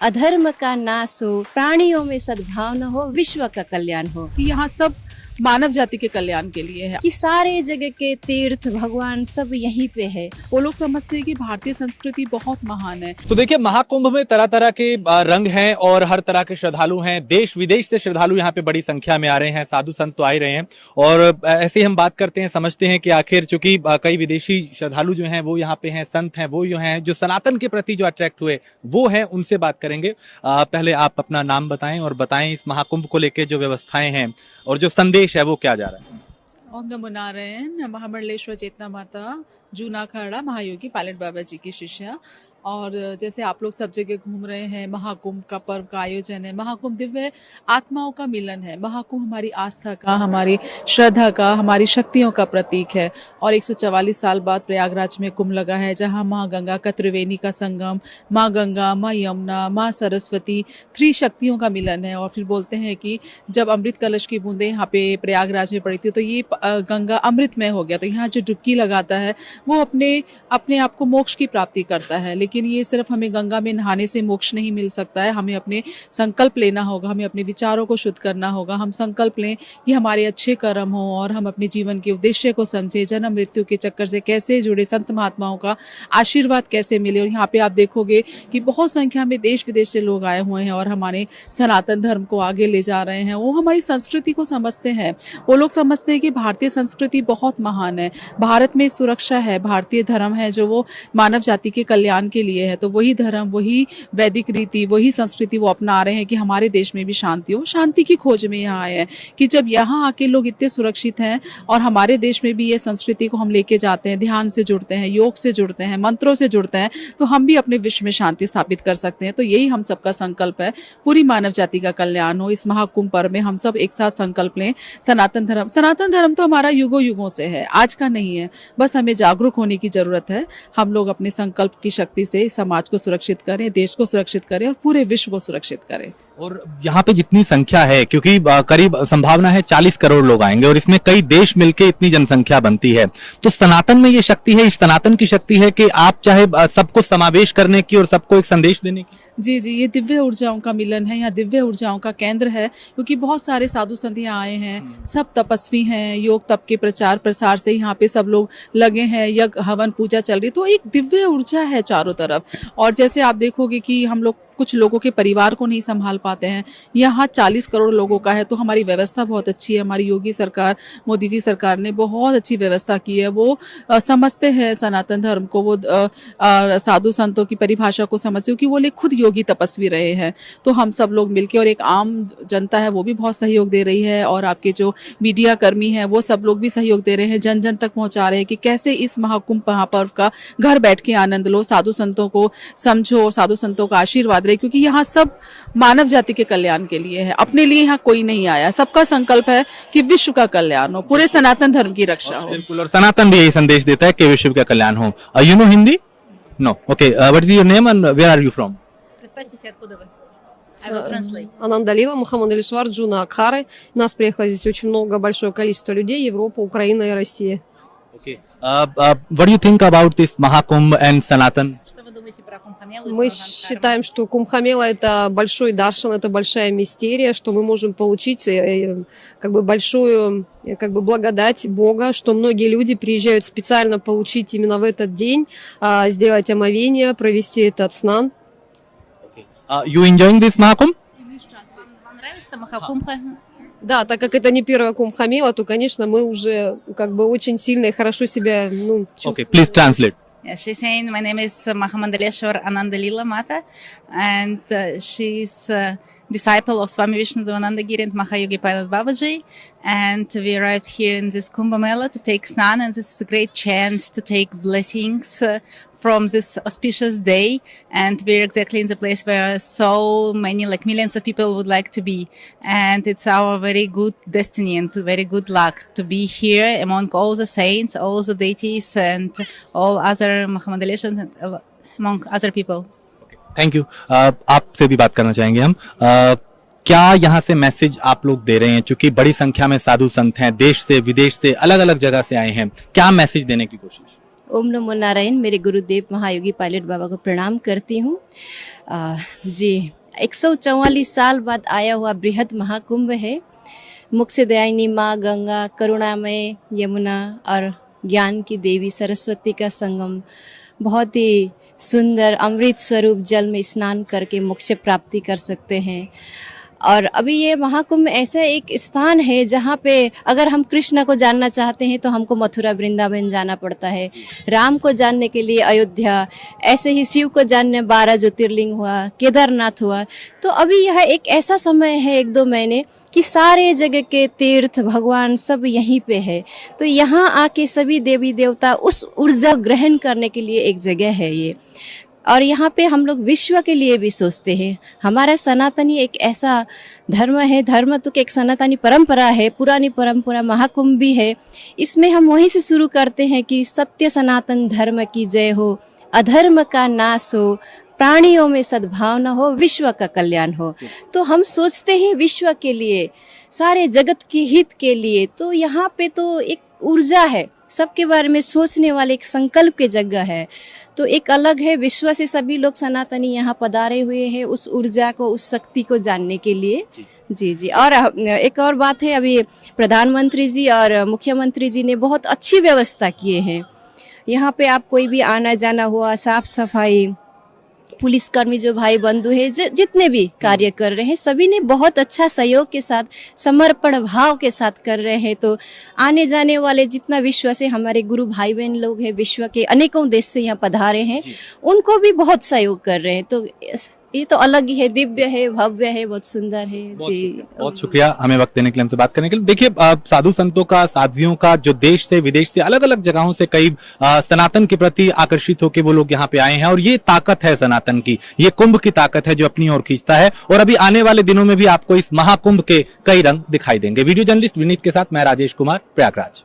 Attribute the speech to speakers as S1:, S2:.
S1: अधर्म का नाश हो, प्राणियों में सद्भावना हो, विश्व का कल्याण हो।
S2: कि यहाँ सब मानव जाति के कल्याण के लिए है।
S1: कि सारे जगह के तीर्थ भगवान सब यहीं पे है।
S2: वो लोग समझते हैं कि भारतीय संस्कृति बहुत महान है।
S3: तो देखिए, महाकुंभ में तरह तरह के रंग हैं और हर तरह के श्रद्धालु हैं। देश विदेश से श्रद्धालु यहाँ पे बड़ी संख्या में आ रहे हैं, साधु संत तो आ ही रहे हैं। और ऐसे ही हम बात करते हैं, समझते हैं कि आखिर चूंकि कई विदेशी श्रद्धालु जो हैं वो यहाँ पे हैं, संत हैं वो जो हैं, जो सनातन के प्रति जो अट्रैक्ट हुए वो हैं, उनसे बात करेंगे। पहले आप अपना नाम बताएं और बताएं इस महाकुंभ को लेकर जो व्यवस्थाएं हैं और जो संदेश है वो क्या जा रहा है।
S2: हम मना रहे हैं महामंडलेश्वर चेतना माता जूना अखाड़ा महायोगी पायलट बाबा जी की शिष्या। और जैसे आप लोग सब जगह घूम रहे हैं, महाकुंभ का पर्व का आयोजन है। महाकुंभ दिव्य आत्माओं का मिलन है। महाकुंभ हमारी आस्था का, हमारी श्रद्धा का, हमारी शक्तियों का प्रतीक है। और 144 साल बाद प्रयागराज में कुंभ लगा है, जहां माँ गंगा का त्रिवेणी का संगम, माँ गंगा, माँ यमुना, माँ सरस्वती, शक्तियों का मिलन है। और फिर बोलते हैं कि जब अमृत कलश की बूंदें यहाँ पे प्रयागराज में पड़ी थी तो ये गंगा अमृतमय हो गया। तो यहाँ जो डुबकी लगाता है वो अपने आप को मोक्ष की प्राप्ति करता है। लेकिन ये सिर्फ हमें गंगा में नहाने से मोक्ष नहीं मिल सकता है। हमें अपने संकल्प लेना होगा, हमें अपने विचारों को शुद्ध करना होगा। हम संकल्प लें कि हमारे अच्छे कर्म हो और हम अपने जीवन के उद्देश्य को समझे, जन्म मृत्यु के चक्कर से कैसे जुड़े, संत महात्माओं का आशीर्वाद कैसे मिले। और यहाँ पे आप देखोगे कि बहुत संख्या में देश विदेश से लोग आए हुए हैं और हमारे सनातन धर्म को आगे ले जा रहे हैं। वो हमारी संस्कृति को समझते हैं। वो लोग समझते हैं कि भारतीय संस्कृति बहुत महान है, भारत में सुरक्षा है, भारतीय धर्म है जो वो मानव जाति के कल्याण के लिए है। तो वही धर्म, वही वैदिक रीति, वही संस्कृति वो अपना रहे हैं कि हमारे देश में भी शांति हो। शांति की खोज में यहाँ आए हैं कि जब यहाँ आके लोग इतने सुरक्षित हैं और हमारे देश में भी ये संस्कृति को हम लेके जाते हैं, ध्यान से जुड़ते हैं, योग से जुड़ते हैं, मंत्रों से जुड़ते हैं, तो हम भी अपने विश्व में शांति स्थापित कर सकते हैं। तो यही हम सबका संकल्प है, पूरी मानव जाति का कल्याण हो। इस महाकुंभ पर्व में हम सब एक साथ संकल्प लें। सनातन धर्म तो हमारा युगों युगों से है, आज का नहीं है। बस हमें जागरूक होने की जरूरत है। हम लोग अपने संकल्प की शक्ति से समाज को सुरक्षित करें, देश को सुरक्षित करें और पूरे विश्व को सुरक्षित करें।
S3: और यहाँ पे जितनी संख्या है, क्योंकि करीब संभावना है 40 करोड़ लोग आएंगे और इसमें कई देश मिलके इतनी जनसंख्या बनती है, तो सनातन में ये शक्ति है, इस सनातन की शक्ति है कि आप चाहे सबको समावेश करने की और सबको एक संदेश देने की।
S2: जी जी, ये दिव्य ऊर्जाओं का मिलन है, यहाँ दिव्य ऊर्जाओं का केंद्र है। क्योंकि बहुत सारे साधु संत यहाँ आए हैं, सब तपस्वी हैं, योग तप के प्रचार प्रसार से यहाँ पे सब लोग लगे हैं, यज्ञ हवन पूजा चल रही, तो एक दिव्य ऊर्जा है चारों तरफ। और जैसे आप देखोगे कि हम लोग कुछ लोगों के परिवार को नहीं संभाल पाते हैं, यहाँ 40 करोड़ लोगों का है, तो हमारी व्यवस्था बहुत अच्छी है। हमारी योगी सरकार, मोदी जी सरकार ने बहुत अच्छी व्यवस्था की है। वो समझते हैं सनातन धर्म को, वो साधु संतों की परिभाषा को समझते, क्योंकि वो लोग खुद योगी तपस्वी रहे हैं। तो हम सब लोग मिलके, और एक आम जनता है वो भी बहुत सहयोग दे रही है, और आपके जो मीडिया कर्मी हैं वो सब लोग भी सहयोग दे रहे हैं, जन जन तक पहुंचा रहे हैं कि कैसे इस महाकुंभ महापर्व का घर बैठ के आनंद लो, साधु संतों को समझो, साधु संतों का आशीर्वाद रहे। क्योंकि यहाँ सब मानव जाति के कल्याण के लिए है, अपने लिए यहाँ कोई नहीं आया। सबका संकल्प है कि विश्व का कल्याण हो, पूरे सनातन धर्म की रक्षा हो।
S3: बिल्कुल, और सनातन भी यही संदेश देता है कि विश्व का कल्याण हो। You know Hindi? No, okay. What is your name and where are you from?
S4: Представьтесь, откуда вы? I will translate.
S5: Ананда Лила, Мухаммад Джуна Акхары. Нас приехало здесь очень много, большое количество людей, Европа, Украина и Россия.
S3: Okay. What do you think about this Mahakumbh and Sanatan?
S4: Что вы думаете про Кумбхамелу и
S5: Мы
S4: Санатан Дхарму?
S5: считаем, что Кумбхамела – это большой даршан, это большая мистерия, что мы можем получить как бы большую благодать Бога, что многие люди приезжают специально получить именно в этот день, сделать омовение, провести этот снан.
S3: You enjoying this Mahakumbh?
S4: Вам нравится Махакумха?
S5: Да, так как это не первая Кумбхамела, то, конечно, мы уже как бы очень сильно и хорошо себя чувствуем.
S3: Okay, please translate.
S4: Yeah, she's saying, my name is Mahamandaleshwar Anandalila Mata, and she's disciple of Swami Vishnudevananda Giri and Mahayogi Pilot Babaji, and we arrived here in this Kumbh Mela to take snan, and this is a great chance to take blessings from this auspicious day, and we're exactly in the place where so many, like millions of people would like to be, and it's our very good destiny and very good luck to be here among all the saints, all the deities, and all other Mahamadaleshans, and among other people.
S3: Thank you. आपसे भी बात करना चाहेंगे हम। क्या यहाँ से message आप लोग दे रहे हैं, चूंकि बड़ी संख्या में साधु संत हैं, देश से विदेश से अलग अलग जगह से आए हैं, क्या मैसेज देने की कोशिश?
S1: ओम नमो नारायण। मेरे गुरुदेव महायोगी पायलट बाबा को प्रणाम करती हूँ। जी, 144 साल बाद आया हुआ बृहद महाकुंभ है। मुख से दयायनी माँ गंगा, करुणामय यमुना और ज्ञान की देवी सरस्वती का संगम, बहुत ही सुंदर अमृत स्वरूप जल में स्नान करके मोक्ष प्राप्ति कर सकते हैं। और अभी ये महाकुंभ ऐसा एक स्थान है जहाँ पे अगर हम कृष्ण को जानना चाहते हैं तो हमको मथुरा वृंदावन जाना पड़ता है, राम को जानने के लिए अयोध्या, ऐसे ही शिव को जानने 12 ज्योतिर्लिंग हुआ, केदारनाथ हुआ। तो अभी यह एक ऐसा समय है 1-2 महीने कि सारे जगह के तीर्थ भगवान सब यहीं पे है। तो यहाँ आके सभी देवी देवता उस ऊर्जा ग्रहण करने के लिए एक जगह है ये। और यहाँ पे हम लोग विश्व के लिए भी सोचते हैं। हमारा सनातनी एक ऐसा धर्म है, धर्म तो एक सनातनी परंपरा है, पुरानी परंपरा महाकुंभ भी है। इसमें हम वहीं से शुरू करते हैं कि सत्य सनातन धर्म की जय हो, अधर्म का नाश हो, प्राणियों में सद्भावना हो, विश्व का कल्याण हो। तो हम सोचते हैं विश्व के लिए, सारे जगत के हित के लिए। तो यहाँ पे तो एक ऊर्जा है, सबके बारे में सोचने वाले एक संकल्प की जगह है। तो एक अलग है, विश्व से सभी लोग सनातनी यहाँ पधारे हुए हैं उस ऊर्जा को, उस शक्ति को जानने के लिए। जी जी। और एक और बात है, अभी प्रधानमंत्री जी और मुख्यमंत्री जी ने बहुत अच्छी व्यवस्था किए हैं। यहाँ पे आप कोई भी आना जाना हुआ, साफ सफाई, पुलिसकर्मी जो भाई बंधु है, जितने भी कार्य कर रहे हैं, सभी ने बहुत अच्छा सहयोग के साथ, समर्पण भाव के साथ कर रहे हैं। तो आने जाने वाले जितना विश्व से हमारे गुरु भाई बहन लोग हैं, विश्व के अनेकों देश से यहाँ पधारे हैं, उनको भी बहुत सहयोग कर रहे हैं। तो ये तो अलग ही है, दिव्य है, भव्य है, बहुत सुंदर है। जी,
S3: बहुत शुक्रिया हमें वक्त देने के लिए, हमसे बात करने के लिए। देखिए, साधु संतों का, साध्वियों का, जो देश से विदेश से अलग अलग जगहों से कई सनातन के प्रति आकर्षित होकर वो लोग यहाँ पे आए हैं। और ये ताकत है सनातन की, ये कुंभ की ताकत है जो अपनी ओर खींचता है। और अभी आने वाले दिनों में भी आपको इस महाकुंभ के कई रंग दिखाई देंगे। वीडियो जर्नलिस्ट विनीत के साथ मैं राजेश कुमार, प्रयागराज।